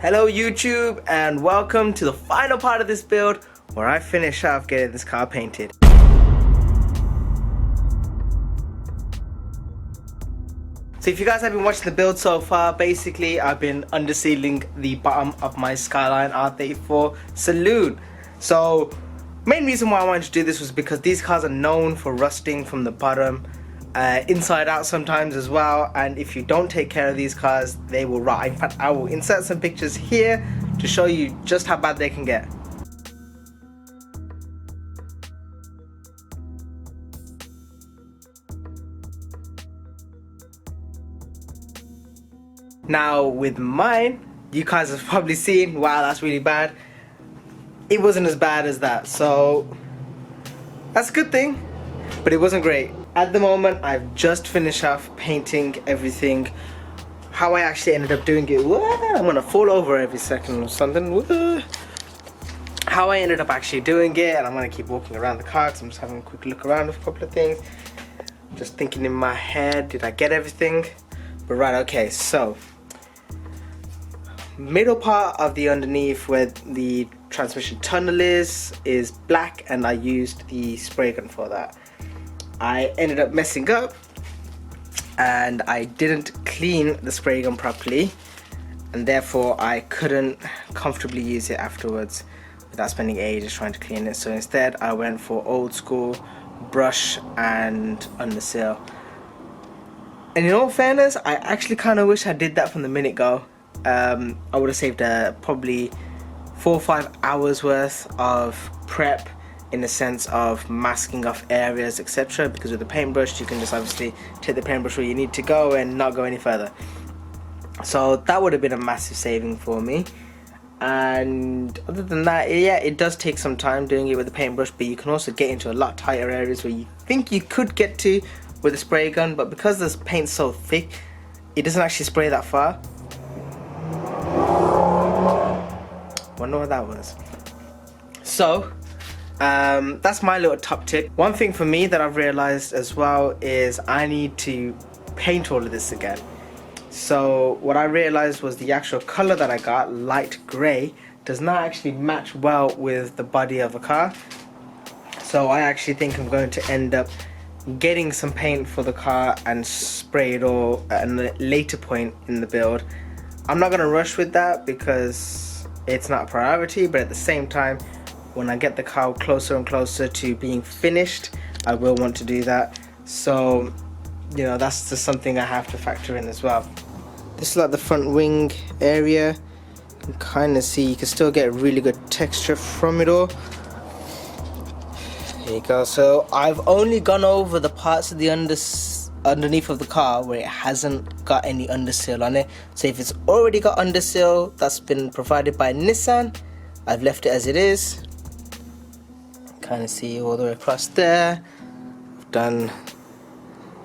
Hello YouTube, and welcome to the final part of this build where I finish off getting this car painted. So if you guys have been watching the build so far, basically I've been undersealing the bottom of my Skyline R34 Saloon. So main reason why I wanted to do this was because these cars are known for rusting from the bottom, inside out sometimes as well, and if you don't take care of these cars they will rot. In fact, I will insert some pictures here to show you just how bad they can get. Now with mine, you guys have probably seen, wow, that's really bad. It wasn't as bad as that, so that's a good thing, but it wasn't great. At the moment, I've just finished off painting everything. How I actually ended up doing it, I'm gonna fall over every second or something. How I ended up actually doing it, and I'm gonna keep walking around the car because I'm just having a quick look around of a couple of things. Just thinking in my head, did I get everything? But right, okay, so middle part of the underneath where the transmission tunnel is black, and I used the spray gun for that. I ended up messing up and I didn't clean the spray gun properly, and therefore I couldn't comfortably use it afterwards without spending ages trying to clean it. So instead I went for old school brush and underseal. And in all fairness, I actually kind of wish I did that from the minute go. I would have saved probably 4 or 5 hours worth of prep, in the sense of masking off areas, etc. Because with the paintbrush you can just obviously take the paintbrush where you need to go and not go any further. So that would have been a massive saving for me. And other than that, yeah, it does take some time doing it with the paintbrush, but you can also get into a lot tighter areas where you think you could get to with a spray gun, but because this paint's so thick, it doesn't actually spray that far. Wonder what that was. So that's my little top tip. One thing for me that I've realized as well is I need to paint all of this again. So what I realized was the actual color that I got, light gray, does not actually match well with the body of a car. So I actually think I'm going to end up getting some paint for the car and spray it all at a later point in the build. I'm not going to rush with that because it's not a priority, but at the same time, when I get the car closer and closer to being finished, I will want to do that. So, you know, that's just something I have to factor in as well. This is like the front wing area. You can kind of see, you can still get really good texture from it all. There you go. So I've only gone over the parts of the underneath of the car where it hasn't got any underseal on it. So if it's already got underseal that's been provided by Nissan, I've left it as it is. Kind of see all the way across there. I've done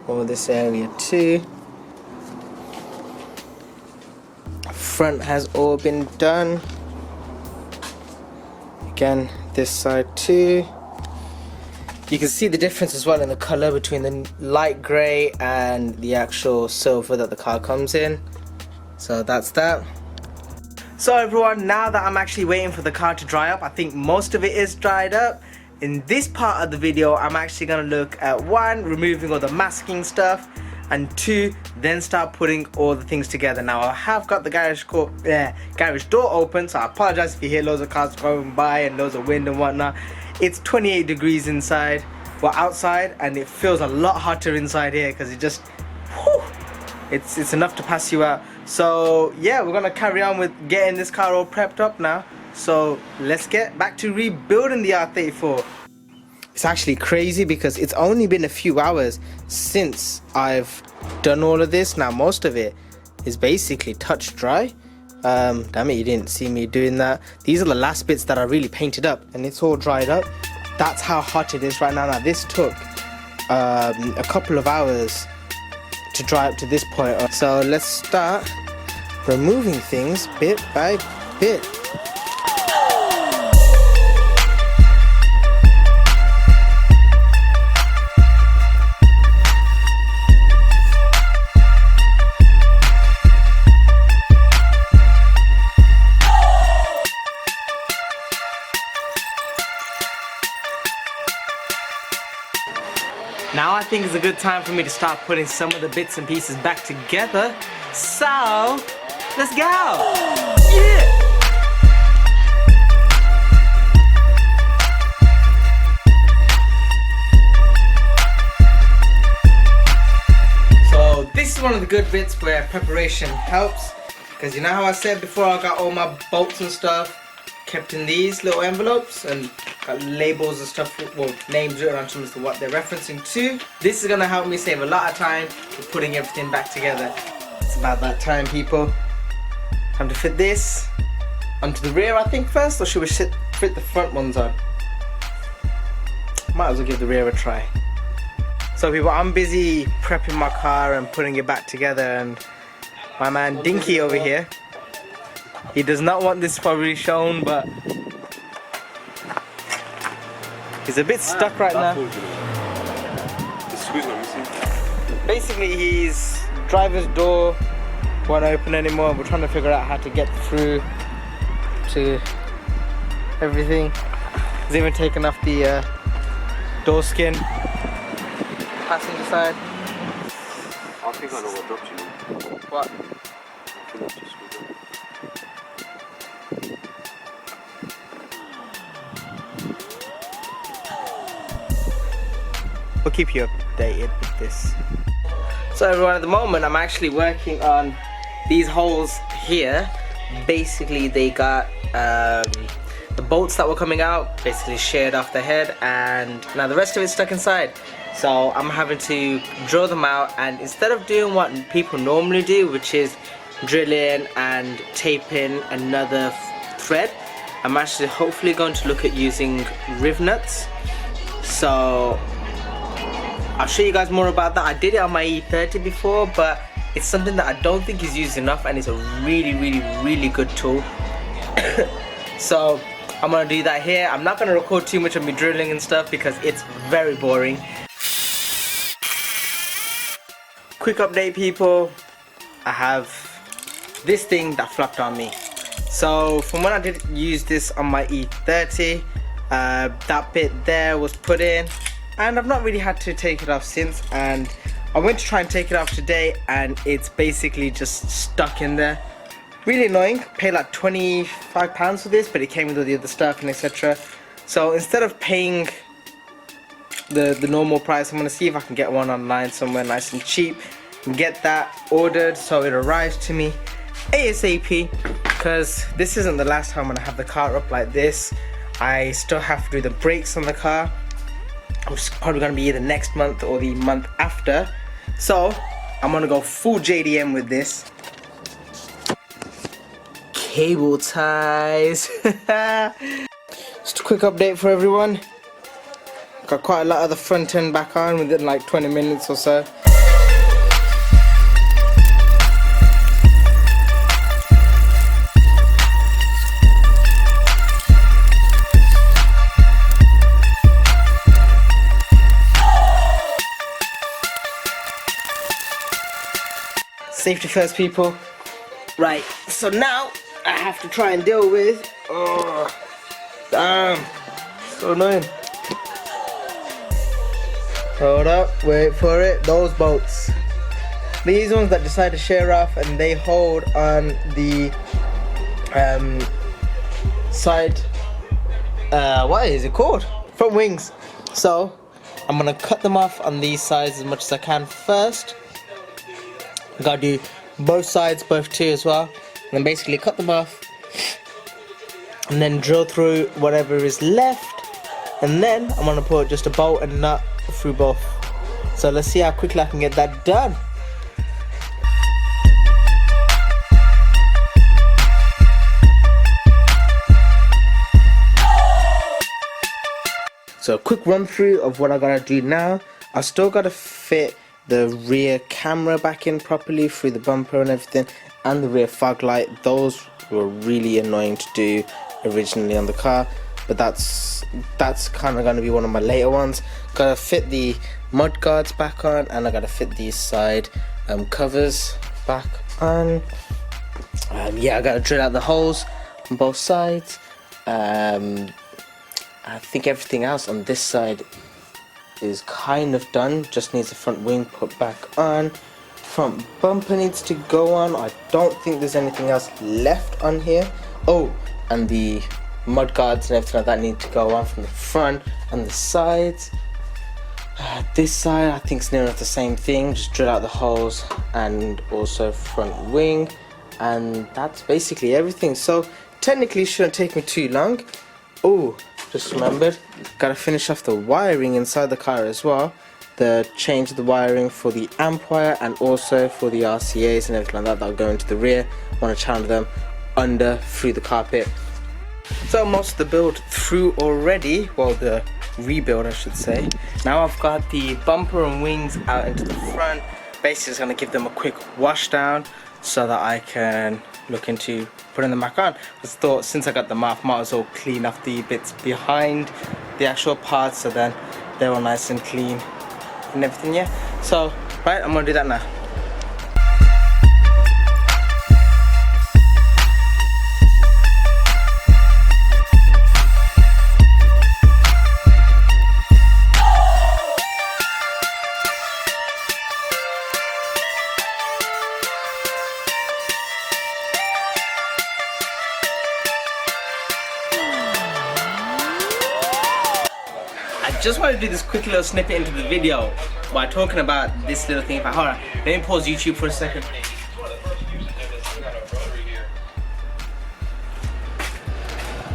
all this area too. Front has all been done. Again, this side too. You can see the difference as well in the color between the light gray and the actual silver that the car comes in. So that's that. So everyone, now that I'm actually waiting for the car to dry up, I think most of it is dried up. In this part of the video, I'm actually going to look at 1, removing all the masking stuff, and 2, then start putting all the things together. Now I have got the garage door open, so I apologize if you hear loads of cars going by and loads of wind and whatnot. It's 28 degrees inside, well outside, and it feels a lot hotter inside here because it just, whew, it's enough to pass you out. So yeah, we're gonna carry on with getting this car all prepped up now. So let's get back to rebuilding the R34. It's actually crazy because it's only been a few hours since I've done all of this. Now most of it is basically touch dry. Damn it, you didn't see me doing that. These are the last bits that I really painted up, and it's all dried up. That's how hot it is right now. Now this took a couple of hours to dry up to this point. So let's start removing things bit by bit. now I think is a good time for me to start putting some of the bits and pieces back together. So, let's go! Yeah! So, this is one of the good bits where preparation helps. Because you know how I said before, I got all my bolts and stuff kept in these little envelopes and got labels and stuff, well, names written on them as to what they're referencing to. This is going to help me save a lot of time with putting everything back together. It's about that time, people. Time to fit this onto the rear, I think, first, or should we fit the front ones on? Might as well give the rear a try. So people, I'm busy prepping my car and putting it back together, and my man Dinky over here, he does not want this probably shown, but he's a bit stuck right now. Basically, his driver's door won't open anymore. We're trying to figure out how to get through to everything. He's even taken off the door skin, passenger side. I think I know what dropped you. What? We'll keep you updated with this. So everyone, at the moment I'm actually working on these holes here. Basically they got the bolts that were coming out basically sheared off the head, and now the rest of it's stuck inside. So I'm having to drill them out, and instead of doing what people normally do, which is drilling and taping another thread, I'm actually hopefully going to look at using riv nuts. So I'll show you guys more about that. I did it on my E30 before, but it's something that I don't think is used enough, and it's a really good tool. So I'm gonna do that here. I'm not gonna record too much of me drilling and stuff because it's very boring. Quick update, people. I have this thing that flopped on me. So from when I did use this on my E30, that bit there was put in, and I've not really had to take it off since, and I went to try and take it off today and it's basically just stuck in there. Really annoying. Paid like £25 for this, but it came with all the other stuff and etc. So instead of paying the normal price, I'm gonna see if I can get one online somewhere nice and cheap and get that ordered so it arrives to me ASAP, because this isn't the last time I'm gonna have the car up like this. I still have to do the brakes on the car, which is probably gonna be either next month or the month after. So I'm gonna go full JDM with this. Cable ties. Just a quick update for everyone. Got quite a lot of the front end back on within like 20 minutes or so. Safety first, people. Right, so now I have to try and deal with, oh, damn, so annoying. Hold up, wait for it, those bolts. These ones that decide to shear off, and they hold on the side, what is it called? Front wings. So I'm gonna cut them off on these sides as much as I can first. Gotta do both sides, both two as well, and then basically cut them off and then drill through whatever is left, and then I'm gonna put just a bolt and nut through both. So let's see how quickly I can get that done. So a quick run through of what I gotta do now. I still gotta fit the rear camera back in properly through the bumper and everything, and the rear fog light. Those were really annoying to do originally on the car, but that's kind of going to be one of my later ones. Gotta fit the mud guards back on, and I gotta fit these side covers back on. Yeah, I gotta drill out the holes on both sides. I think everything else on this side is kind of done, just needs the front wing put back on. Front bumper needs to go on. I don't think there's anything else left on here. Oh, and the mud guards and everything like that need to go on from the front and the sides. This side I think is near enough the same thing, just drill out the holes and also front wing, and that's basically everything. So technically it shouldn't take me too long. Oh, just remembered, gotta finish off the wiring inside the car as well. The change of the wiring for the amp wire and also for the RCAs and everything like that that'll go into the rear. Want to channel them under through the carpet. So most of the build through already, well the rebuild I should say. Now I've got the bumper and wings out into the front. Basically just going to give them a quick wash down so that I can look into putting them back on. I just thought since I got them off, might as well clean off the bits behind the actual parts so then they're all nice and clean and everything, yeah. So right, I'm going to do that now. I just want to do this quick little snippet into the video by talking about this little thing. Hold on, let me pause YouTube for a second.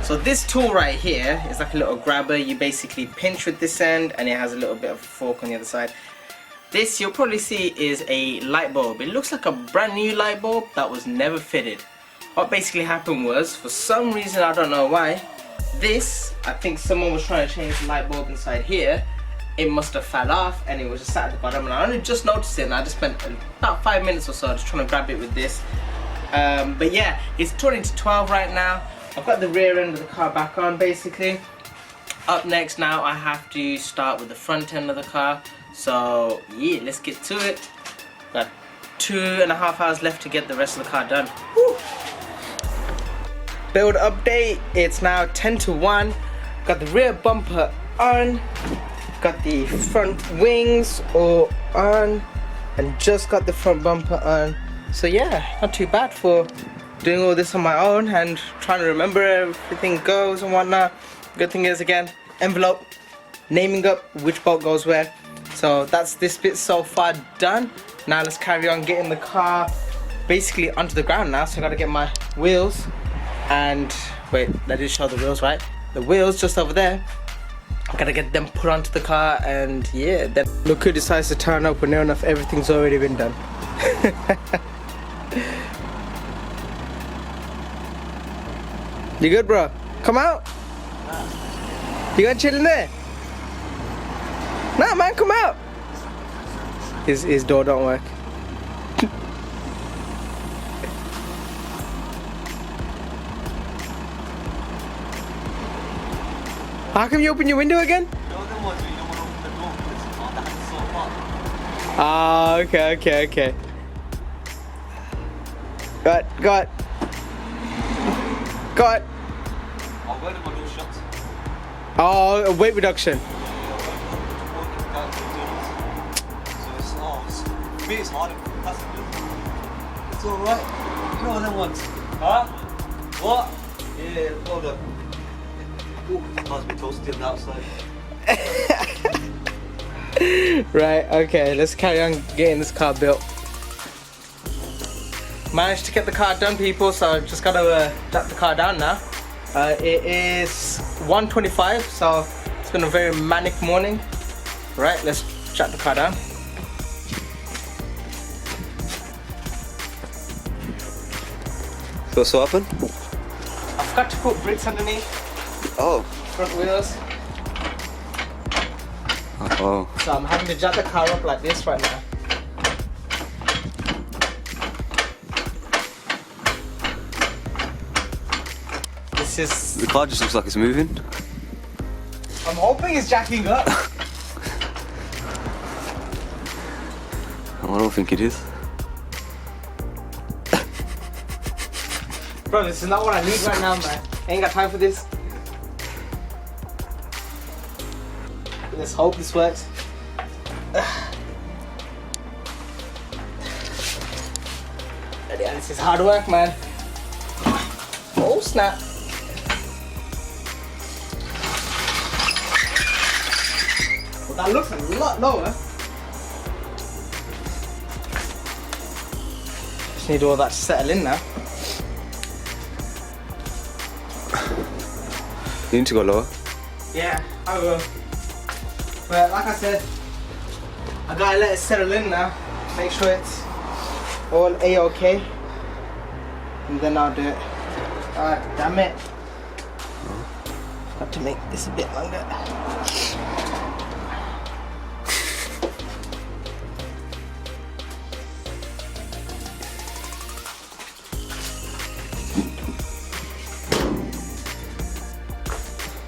So this tool right here is like a little grabber. You basically pinch with this end and it has a little bit of a fork on the other side. This you'll probably see is a light bulb. It looks like a brand new light bulb that was never fitted. What basically happened was, for some reason, I don't know why, this, I think someone was trying to change the light bulb inside here. It must have fell off and it was just sat at the bottom, and I only just noticed it and I just spent about 5 minutes or so just trying to grab it with this. But yeah, it's turning to 12 right now. I've got the rear end of the car back on basically. Up next now I have to start with the front end of the car. So yeah, let's get to it. Got 2.5 hours left to get the rest of the car done. Woo! Build update, it's now 10 to 1. Got the rear bumper on, got the front wings all on, and just got the front bumper on. So yeah, not too bad for doing all this on my own and trying to remember everything goes and whatnot. Good thing is, again, envelope, naming up which bolt goes where. So that's this bit so far done. Now let's carry on getting the car basically onto the ground now. So I gotta get my wheels. And wait, that did show the wheels, right? The wheels just over there. I gotta get them put onto the car, and yeah, then look who decides to turn up when near enough everything's already been done. You good, bro? Come out. You gonna chill in there? Nah, man, come out. His door don't work. How come you open your window again? Ah, okay. Got. Oh, weight reduction. It's hard. It's alright. You know them ones. Huh? What? Yeah, hold up. Must be toasted on the outside. Right, okay, let's carry on getting this car built. Managed to get the car done, people, so just gotta jack the car down now. It is 1:25, so it's been a very manic morning. Right, let's jack the car down. So what's happened? I've got to put bricks underneath. Oh. Front wheels. Oh. So I'm having to jack the car up like this right now. This is... The car just looks like it's moving. I'm hoping it's jacking up. I don't think it is. Bro, this is not what I need right now, man. I ain't got time for this. Let's hope this works. Yeah, this is hard work, man. Oh snap. Well, that looks a lot lower. Just need all that to settle in now. You need to go lower. Yeah, I will. But like I said, I gotta let it settle in now. Make sure it's all A-OK. And then I'll do it. Ah, damn it. Got to make this a bit longer.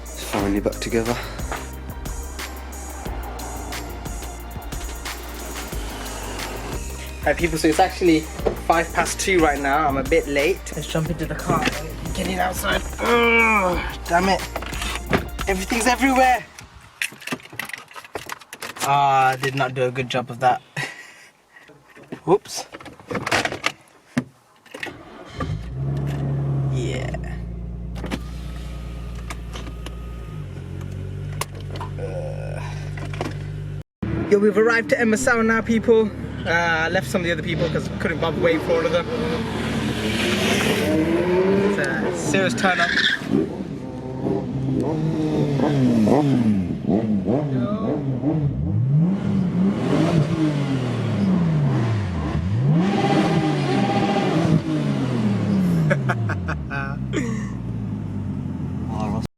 It's finally back together. Alright people, so it's actually 2:05 right now. I'm a bit late. Let's jump into the car and get it outside. Ugh, damn it. Everything's everywhere. Ah, I did not do a good job of that. Whoops. Yeah. Yo, we've arrived to MSL now, people. I left some of the other people because I couldn't bother waiting for all of them. It's a serious turn up.